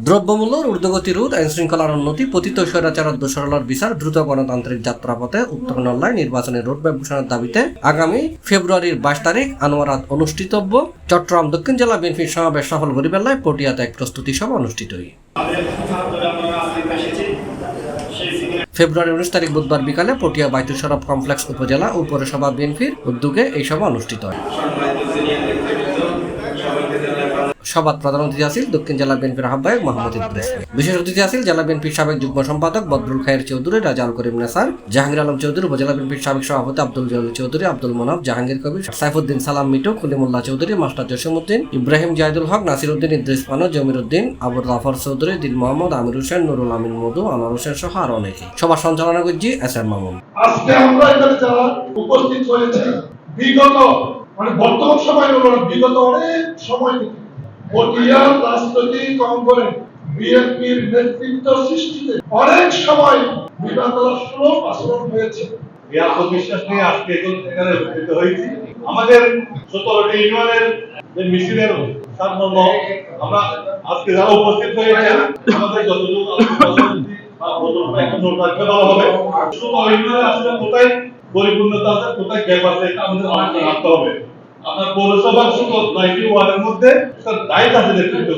দ্রব্যমূল্যের ঊর্ধ্বগতি রোধ, আইনশৃঙ্খলার উন্নতি, পতিত স্বৈরাচার দোসরলার বিচার, দ্রুত গণতান্ত্রিক যাত্রাপথে উত্তরণ অনলাইন নির্বাচনের রোডম্যাপ ঘোষণার দাবিতে আগামী ফেব্রুয়ারির 22 তারিখ আনোয়ারাত অনুষ্ঠিতব্য চট্টগ্রাম দক্ষিণ জেলা বিএনপির সমাবেশ সফল করিবেলায় পটিয়াতে এক প্রস্তুতি সভা অনুষ্ঠিত হয়। ফেব্রুয়ারি 19 তারিখ বুধবার বিকালে পটিয়া বাইতুল শরফ কমপ্লেক্স উপজেলা ও পৌরসভা বিএনপির উদ্যোগে এই সভা অনুষ্ঠিত হয়। সভাত প্রধান অতিথি আছেন দক্ষিণ জেলা বিএনপির আহ্বায়ক মোহাম্মদ ইদ্রিস। বিশেষ অতিথি আছেন জেলা বিএনপির সাবেক যুগ্ম সম্পাদক বদরুল খায়ের চৌধুরী, রাজাউল করিম নেসার, জাহাঙ্গীর আলম চৌধুরী, উপজেলা বিএনপির সাবেক সভাপতি আব্দুল জলিল চৌধুরী, আব্দুল মোনাফ, জাহাঙ্গীর কবির, সাইফুদ্দিন সালাম মিটু, খলিমুল্লাহ চৌধুরী, মাস্টার জসিমউদ্দিন, ইব্রাহিম জাহিদুল হক, নাসির উদ্দিন, ইদ্রিস পানো, জমির উদ্দিন, আবুল জাফর চৌধুরী, দিল মোহাম্মদ, আমির হোসেন, নুরুল আমিন মধু, আনোয়ার হোসেন সহ আরো অনেকে। সভা সঞ্চালনা করছি এসএম মামুন। আজকে আমরা এখানে যারা উপস্থিত হয়েছি বিগত বর্তমান সময় বিগত অনেক সময় পটিয়ার রাজনৈতিক অঙ্গনে বিএনপির নেতৃত্ব সৃষ্টিতে অনেক সময় বিবাদসুলভ আচরণ হয়েছে। এই আত্মবিশ্বাস নিয়ে আজকে এখানে উপস্থিত হয়েছি। আমাদের 17টি ইউনিয়নের যে মিছিলের সাধারণ আমরা আজকে যারা উপস্থিত হয়েছে আমাদের যতটুকু কোথায় পরিপূর্ণতা আছে, কোথায় গ্যাপ আছে, এটা আমাদের রাখতে হবে। আপনার পৌরসভার শুধু 9টি ওয়ার্ডের মধ্যে দায়িত্ব আছে নেতৃত্ব,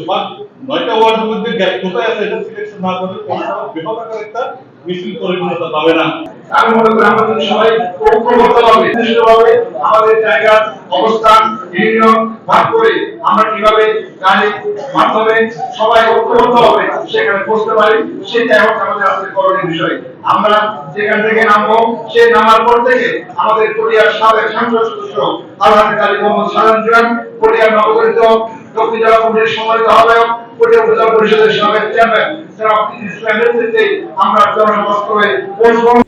9টা ওয়ার্ডের মধ্যে গ্যাপ কোথায় আছে এটা সিলেকশন না করে পৌরসভা বিভাগ আকারে একটা মিছিল পরিপূর্ণতা পাবে না। আমি মনে করি আমাদের সবাই ঐক্যবদ্ধভাবে আমাদের জায়গার অবস্থান ইউনিয়ন ভাগ করে আমরা কিভাবে গাড়ির মাধ্যমে সবাই ঐক্যবদ্ধভাবে সেখানে পৌঁছতে পারি, সেটাই হচ্ছে আমাদের আজকে করণীয় বিষয়। আমরা যেখান থেকে নামবো, সে নামার পর থেকে আমাদের পটিয়ার সাবেক সংসদ সদস্য আলহাজ কাজী মোহাম্মদ সালাম, পটিয়ার নবগঠিত দক্ষিণ জেলা কমিটির সম্মানিত আহ্বায়ক, পটিয়া উপজেলা পরিষদের সাবেক চেয়ারম্যান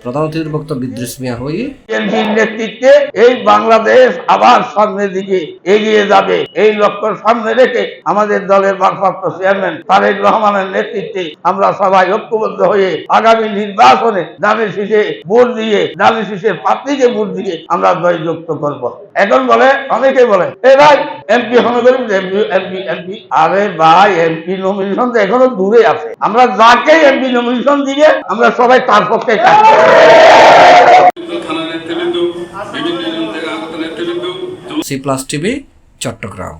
প্রধান অতিথির বক্তব্য ইদ্রিস মিয়া হই বিএনপির নেতৃত্বে এই বাংলাদেশ আবার সামনের দিকে এগিয়ে যাবে এই লক্ষ্য সামনে রেখে আমাদের দলের ভারপ্রাপ্ত চেয়ারম্যান তারেক রহমানের নেতৃত্বে আমরা সবাই ঐক্যবদ্ধ হয়ে আগামী নির্বাচনে ধানের শীষে ভোট দিয়ে ধানের শীষের প্রার্থীকে ভোট দিয়ে আমরা জয়যুক্ত করব। এখন বলে অনেকে বলে এ ভাই এমপি হনে করি এমপি আরে ভাই এমপি নমিনেশন তো এখনো দূরে আছে। আমরা যাকে এমপি নমিনেশন দিবে আমরা সবাই তার পক্ষে কাজ করব। C+ TV Chittagong.